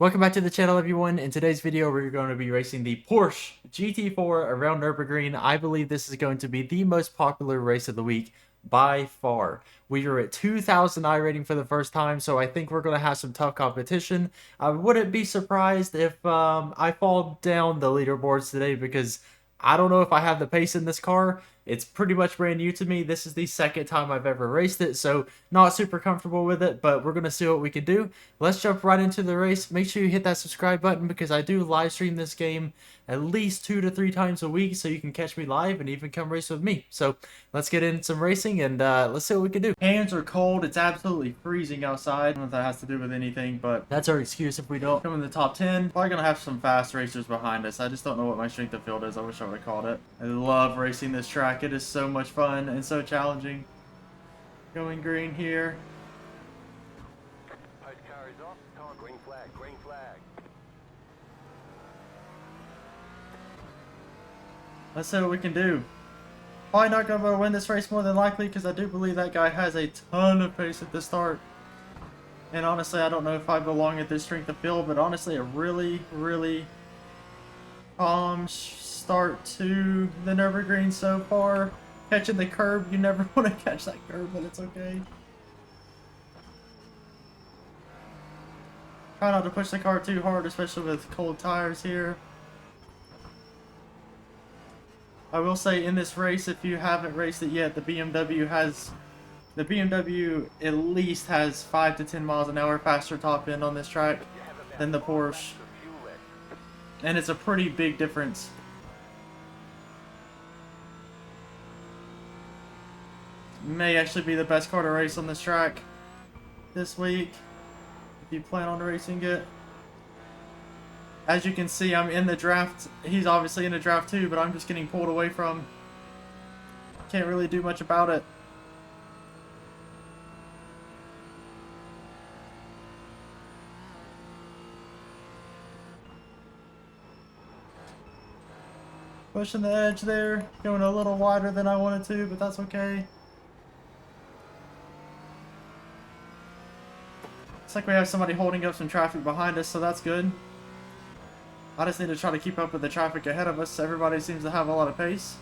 Welcome back to the channel, everyone. In today's video, we're going to be racing the Porsche GT4 around Nurburgring. I believe this is going to be the most popular race of the week by far. We are at 2,000 iRating for the first time, so I think we're going to have some tough competition. I wouldn't be surprised if I fall down the leaderboards today because I don't know if I have the pace in this car. It's pretty much brand new to me. This is the second time I've ever raced it, so not super comfortable with it, but we're going to see what we can do. Let's jump right into the race. Make sure you hit that subscribe button because I do live stream this game at least 2 to 3 times a week, so you can catch me live and even come race with me. So let's get in some racing and let's see what we can do. Hands are cold. It's absolutely freezing outside. I don't know if that has to do with anything, but that's our excuse if we don't come in the top 10. Probably going to have some fast racers behind us. I just don't know what my strength of field is. I wish I would have called it. I love racing this track. It is so much fun and so challenging. Going green here. Car is off. Green flag, green flag. Let's see what we can do. Probably not going to win this race more than likely because I do believe that guy has a ton of pace at the start. And honestly, I don't know if I belong at this strength of field, but honestly, a really calm start to the Nurburgring so far. Catching the curb, you never want to catch that curb, but it's okay. Try not to push the car too hard, especially with cold tires here. I will say in this race, if you haven't raced it yet, the BMW at least has 5 to 10 miles an hour faster top end on this track than the Porsche. And it's a pretty big difference. May actually be the best car to race on this track this week if you plan on racing it. As you can see, I'm in the draft. He's obviously in the draft too, but I'm just getting pulled away from. Can't really do much about it. Pushing the edge there, going a little wider than I wanted to, but that's okay. Looks like we have somebody holding up some traffic behind us, so that's good. I just need to try to keep up with the traffic ahead of us. Everybody seems to have a lot of pace.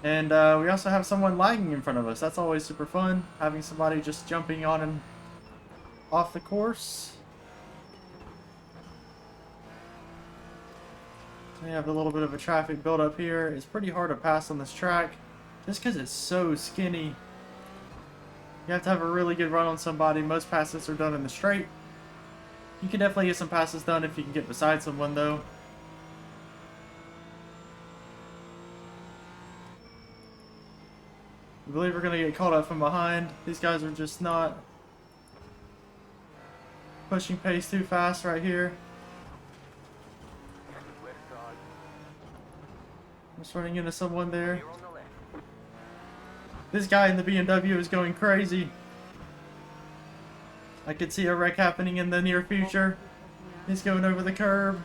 And we also have someone lagging in front of us. That's always super fun, having somebody just jumping on and off the course. We have a little bit of a traffic buildup here. It's pretty hard to pass on this track just because it's so skinny. You have to have a really good run on somebody. Most passes are done in the straight. You can definitely get some passes done if you can get beside someone, though. I believe we're going to get caught up from behind. These guys are just not pushing pace too fast right here. I'm just running into someone there. This guy in the BMW is going crazy. I could see a wreck happening in the near future. He's going over the curb.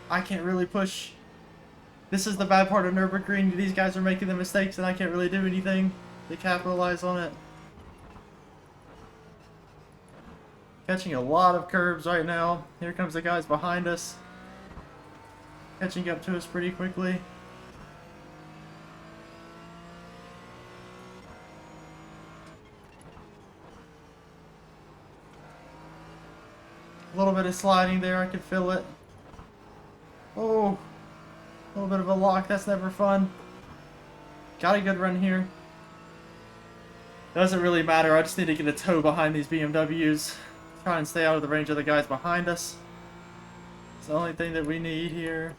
I can't really push. This is the bad part of Nurburgring. These guys are making the mistakes and I can't really do anything to capitalize on it. Catching a lot of curbs right now. Here comes the guys behind us. Catching up to us pretty quickly. A little bit of sliding there, I could feel it. Oh, a little bit of a lock, that's never fun. Got a good run here. Doesn't really matter, I just need to get a toe behind these BMWs. Try and stay out of the range of the guys behind us. It's the only thing that we need here.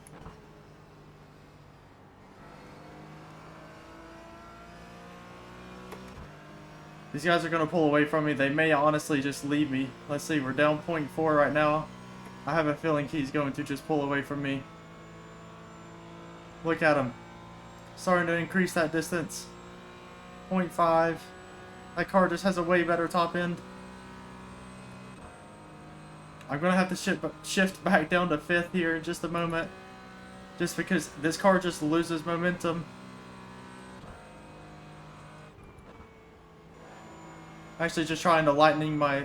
These guys are going to pull away from me. They may honestly just leave me. Let's see, we're down 0.4 right now. I have a feeling he's going to just pull away from me. Look at him. Starting to increase that distance. 0.5. That car just has a way better top end. I'm going to have to shift back down to 5th here in just a moment. Just because this car just loses momentum. Actually just trying to lighten my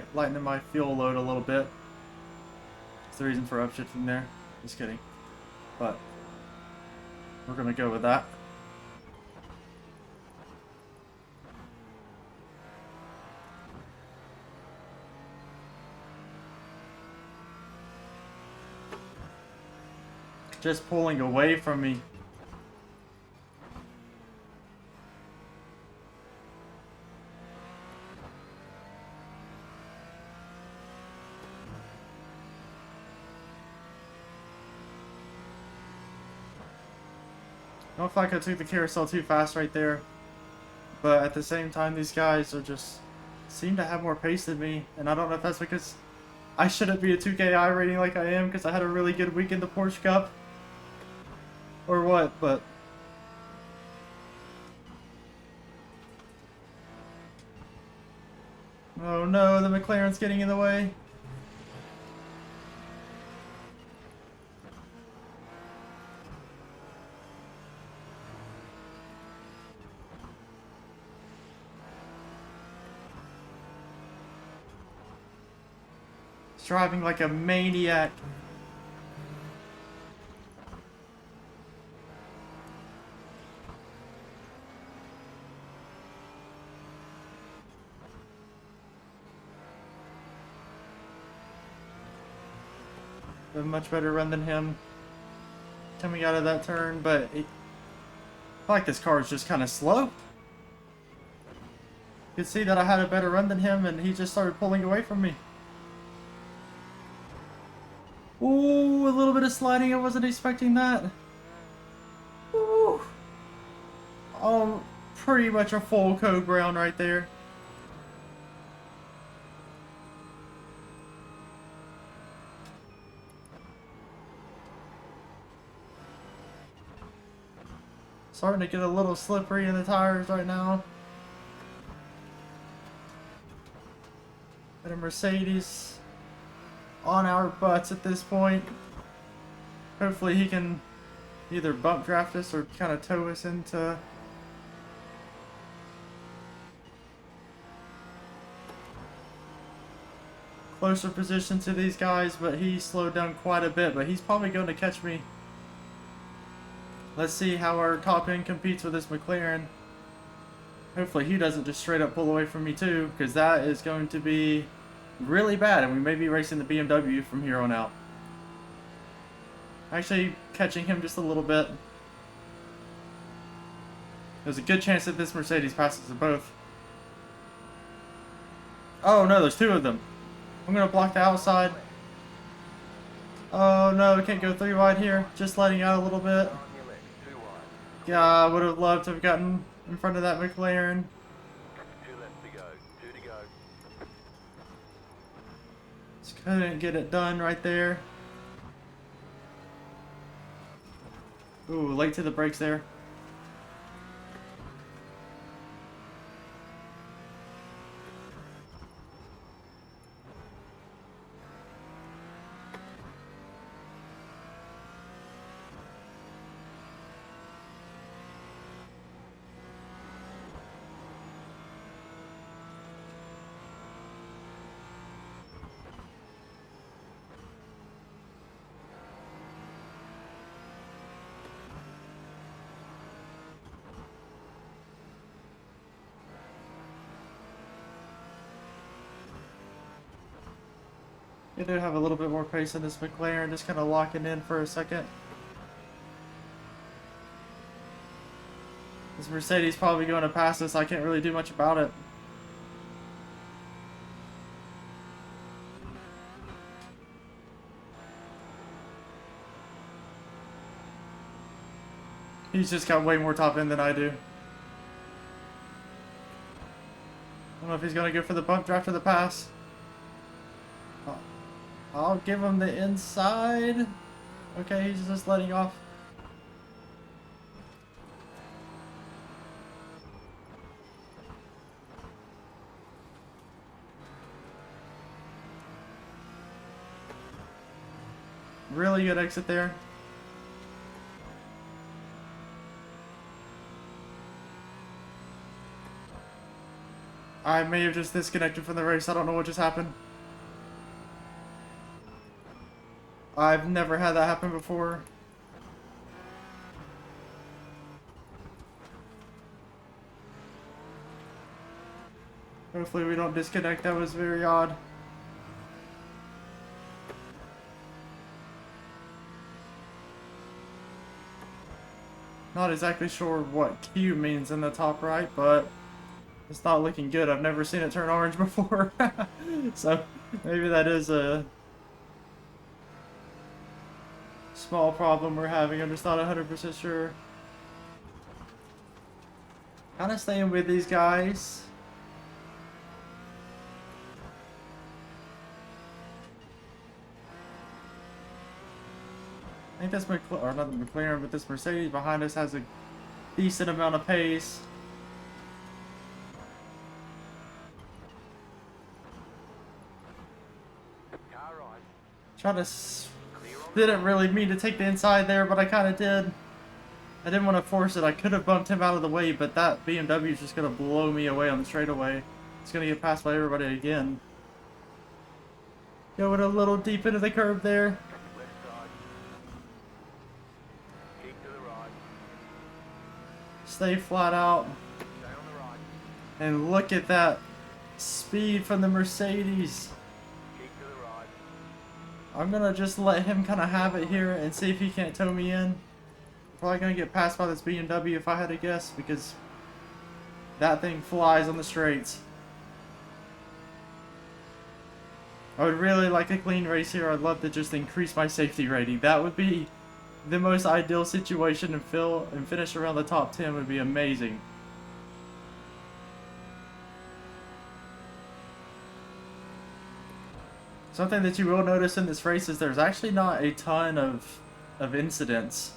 fuel load a little bit. That's the reason for upshifting there. Just kidding. But we're gonna go with that. Just pulling away from me. I don't feel like I took the carousel too fast right there. But at the same time, these guys are just seem to have more pace than me. And I don't know if that's because I shouldn't be a 2K rating like I am because I had a really good week in the Porsche Cup. Or what, but... Oh no, the McLaren's getting in the way. He's driving like a maniac. A much better run than him coming out of that turn, but I feel like this car is just kind of slow. You could see that I had a better run than him and he just started pulling away from me. Ooh, a little bit of sliding, I wasn't expecting that. Ooh. Oh, pretty much a full code brown right there. Starting to get a little slippery in the tires right now. Got a Mercedes on our butts at this point. Hopefully he can either bump draft us or kind of tow us into closer position to these guys, but he slowed down quite a bit, but he's probably going to catch me. Let's see how our top end competes with this McLaren. Hopefully he doesn't just straight up pull away from me too, because that is going to be really bad, and we may be racing the BMW from here on out. Actually catching him just a little bit. There's a good chance that this Mercedes passes them both. Oh no, there's two of them. I'm going to block the outside. Oh no, we can't go 3 wide here. Just letting out a little bit. Yeah, I would have loved to have gotten in front of that McLaren. 2 left to go. 2 to go. Just couldn't get it done right there. Ooh, late to the brakes there. You do have a little bit more pace in this McLaren, just kind of locking in for a second. This Mercedes probably going to pass us, I can't really do much about it. He's just got way more top end than I do. I don't know if he's going to go for the bump draft or the pass. I'll give him the inside. Okay, he's just letting off. Really good exit there. I may have just disconnected from the race. I don't know what just happened. I've never had that happen before. Hopefully we don't disconnect. That was very odd. Not exactly sure what Q means in the top right, but it's not looking good. I've never seen it turn orange before. So maybe that is a small problem we're having. I'm just not 100% sure. Kind of staying with these guys. I think that's McLaren, or not the McLaren, but this Mercedes behind us has a decent amount of pace. Car right. Trying to didn't really mean to take the inside there, but I kind of did. I didn't want to force it. I could have bumped him out of the way, but that BMW is just going to blow me away on the straightaway. It's going to get passed by everybody again. Going a little deep into the curb there. Left side. Keep to the right. Stay flat out. Stay on the right. And look at that speed from the Mercedes. Keep to the right. I'm going to just let him kind of have it here and see if he can't tow me in. Probably going to get passed by this BMW if I had to guess, because that thing flies on the straights. I would really like a clean race here. I'd love to just increase my safety rating. That would be the most ideal situation, and finish around the top 10 would be amazing. Something that you will notice in this race is there's actually not a ton of incidents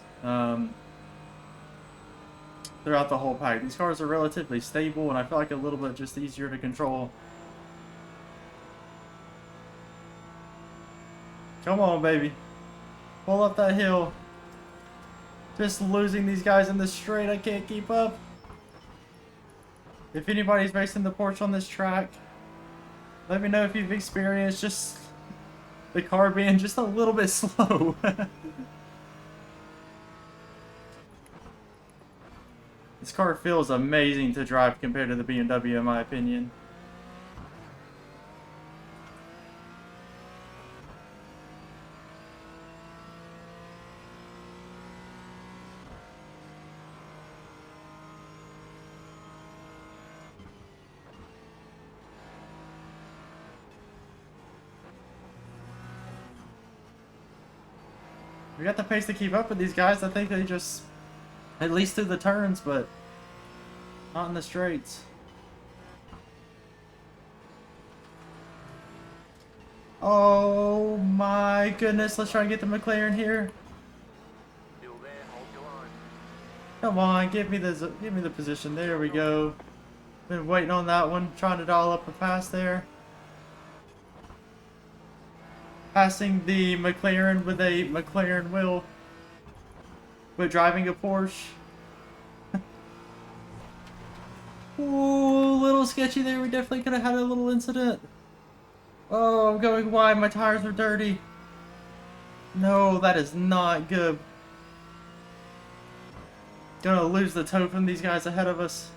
throughout the whole pack. These cars are relatively stable, and I feel like a little bit just easier to control. Come on, baby. Pull up that hill. Just losing these guys in the straight. I can't keep up. If anybody's racing the Porsche on this track, let me know if you've experienced just the car being just a little bit slow. This car feels amazing to drive compared to the BMW, in my opinion. We got the pace to keep up with these guys. I think they just, at least through the turns, but not in the straights. Oh my goodness, let's try and get the McLaren here. Still there. Hold your line. Come on, give me the position. There we go. Been waiting on that one, trying to dial up a pass there. Passing the McLaren with a McLaren wheel. But driving a Porsche. Ooh, a little sketchy there. We definitely could have had a little incident. Oh, I'm going wide. My tires are dirty. No, that is not good. Gonna lose the tow from these guys ahead of us.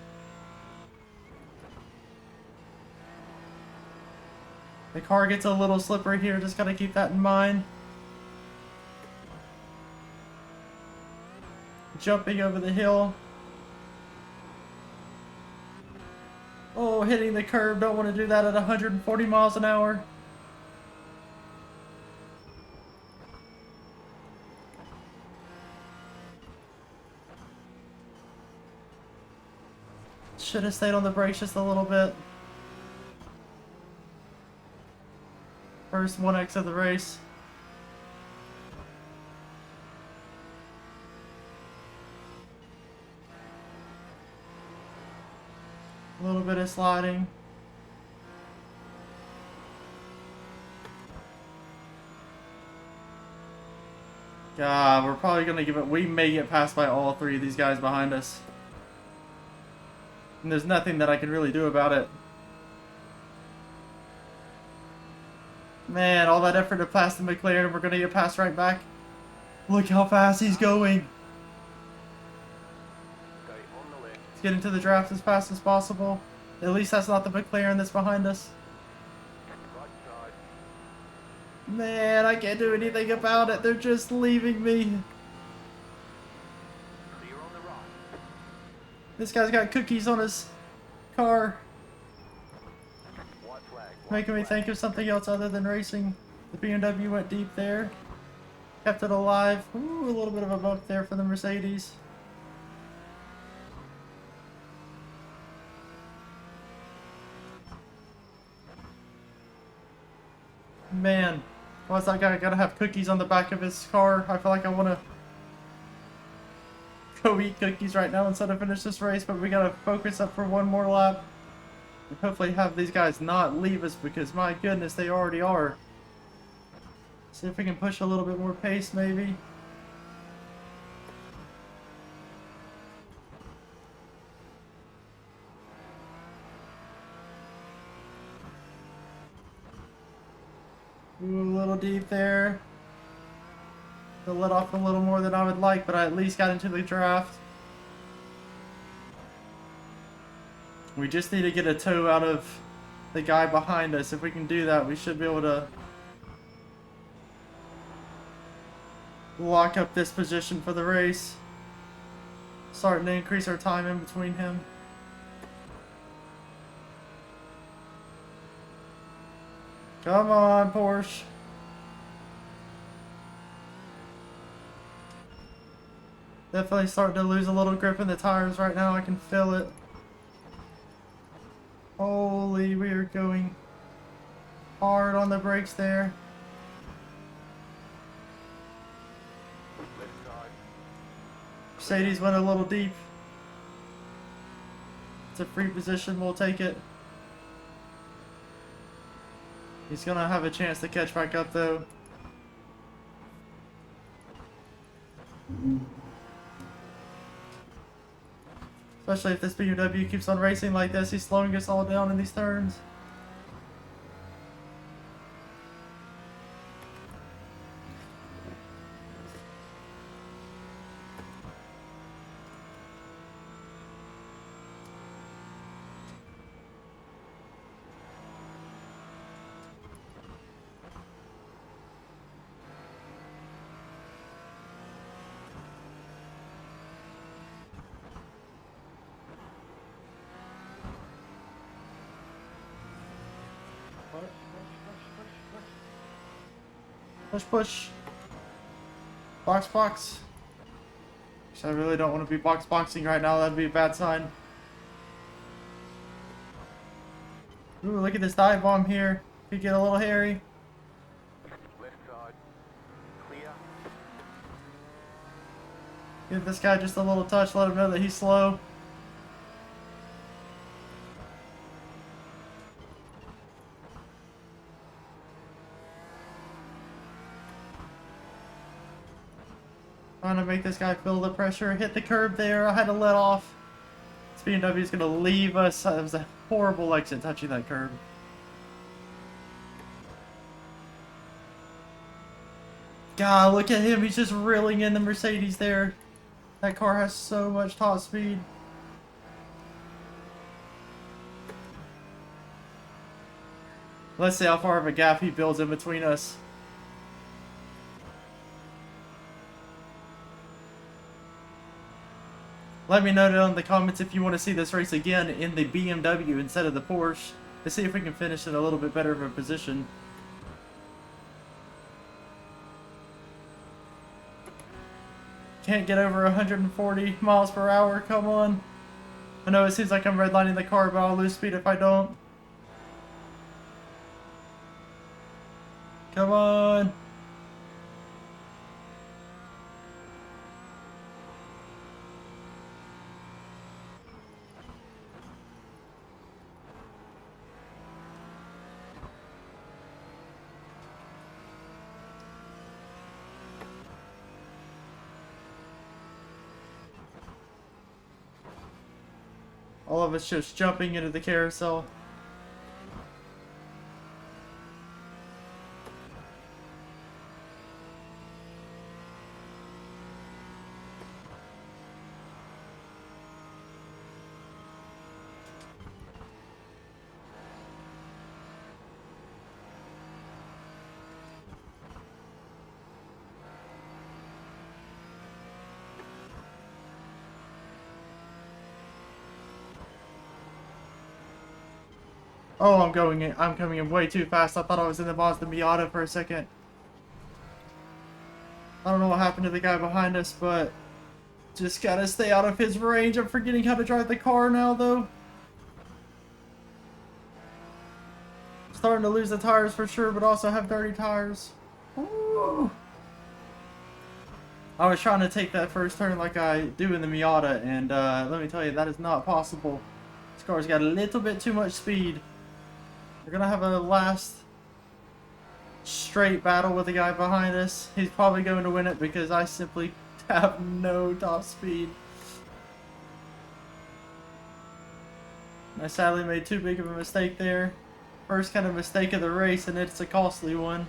The car gets a little slippery here. Just gotta keep that in mind. Jumping over the hill. Oh, hitting the curb. Don't want to do that at 140 miles an hour. Should have stayed on the brakes just a little bit. First 1x of the race. A little bit of sliding. God, we're probably gonna give it. We may get passed by all three of these guys behind us. And there's nothing that I can really do about it. Man, all that effort to pass the McLaren, we're gonna get passed right back. Look how fast he's going. Stay on the left. Let's get into the draft as fast as possible. At least that's not the McLaren that's behind us. Right side. Man, I can't do anything about it. They're just leaving me. Clear on the right. This guy's got cookies on his car, White flag. making me think of something else other than racing. The BMW went deep there. Kept it alive. Ooh, a little bit of a bump there for the Mercedes. Man, why's that guy gotta have cookies on the back of his car? I feel like I wanna go eat cookies right now instead of finish this race, but we gotta focus up for one more lap. And hopefully have these guys not leave us because my goodness, they already are. See if we can push a little bit more pace maybe. Ooh, a little deep there. They let off a little more than I would like, but I at least got into the draft. We just need to get a toe out of the guy behind us. If we can do that, we should be able to lock up this position for the race. Starting to increase our time in between him. Come on, Porsche. Definitely starting to lose a little grip in the tires right now. I can feel it. Holy, we are going hard on the brakes there. Left side. Mercedes went a little deep. It's a free position, we'll take it. He's gonna have a chance to catch back up though. Especially if this BMW keeps on racing like this, he's slowing us all down in these turns. Push, push. Box, box. I really don't want to be box boxing right now. That'd be a bad sign. Ooh, look at this dive bomb here. Could get a little hairy. Left side. Clear. Give this guy just a little touch. Let him know that he's slow. Trying to make this guy feel the pressure. Hit the curb there. I had to let off. This BMW is going to leave us. It was a horrible exit touching that curb. God, look at him. He's just reeling in the Mercedes there. That car has so much top speed. Let's see how far of a gap he builds in between us. Let me know down in the comments if you want to see this race again in the BMW instead of the Porsche, to see if we can finish in a little bit better of a position. Can't get over 140 miles per hour, come on. I know it seems like I'm redlining the car, but I'll lose speed if I don't. Come on. All of us just jumping into the carousel. Oh, I'm coming in way too fast. I thought I was in the Mazda Miata for a second. I don't know what happened to the guy behind us, but just gotta stay out of his range. I'm forgetting how to drive the car now, though. Starting to lose the tires for sure, but also have dirty tires. Ooh. I was trying to take that first turn like I do in the Miata, and let me tell you, that is not possible. This car's got a little bit too much speed. We're gonna have a last straight battle with the guy behind us. He's probably going to win it because I simply have no top speed. I sadly made too big of a mistake there. First kind of mistake of the race, and it's a costly one.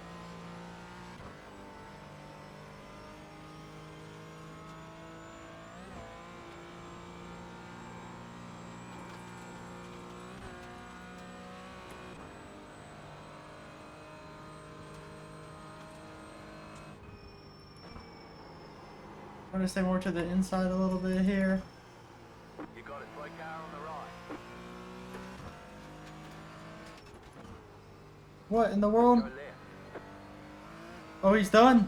I'm gonna stay more to the inside a little bit here. You got it, slow car on the right. What in the Go world? left. Oh, he's done?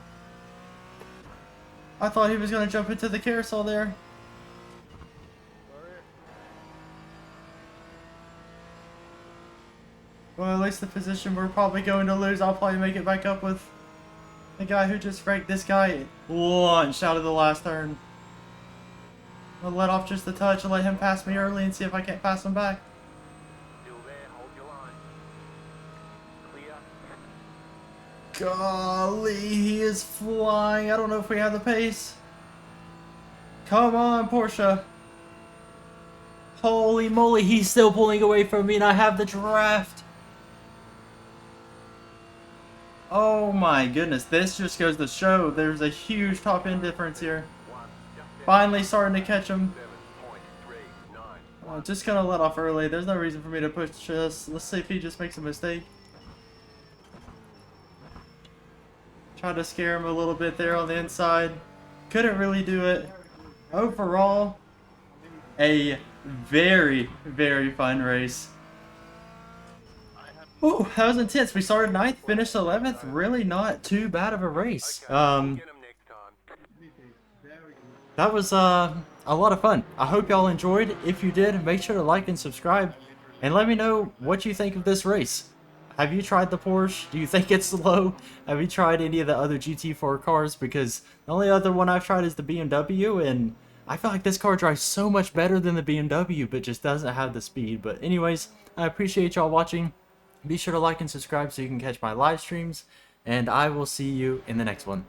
I thought he was gonna jump into the carousel there. Well, at least the position we're probably going to lose, I'll probably make it back up with the guy who just wrecked this guy launched out of the last turn. I'll let off just a touch and let him pass me early and see if I can't pass him back. Still there, hold your line. Clear. Golly, he is flying. I don't know if we have the pace. Come on, Porsche. Holy moly, he's still pulling away from me and I have the draft. Oh my goodness, this just goes to show there's a huge top end difference here. Finally starting to catch him. 7.39. Just gonna let off early. There's no reason for me to push this. Let's see if he just makes a mistake. Tried to scare him a little bit there on the inside. Couldn't really do it. Overall, a very, very fun race. Ooh, that was intense. We started 9th, finished 11th. Really not too bad of a race. Get 'em next time. That was a lot of fun. I hope y'all enjoyed. If you did, make sure to like and subscribe. And let me know what you think of this race. Have you tried the Porsche? Do you think it's slow? Have you tried any of the other GT4 cars? Because the only other one I've tried is the BMW, and I feel like this car drives so much better than the BMW, but just doesn't have the speed. But anyways, I appreciate y'all watching. Be sure to like and subscribe so you can catch my live streams, and I will see you in the next one.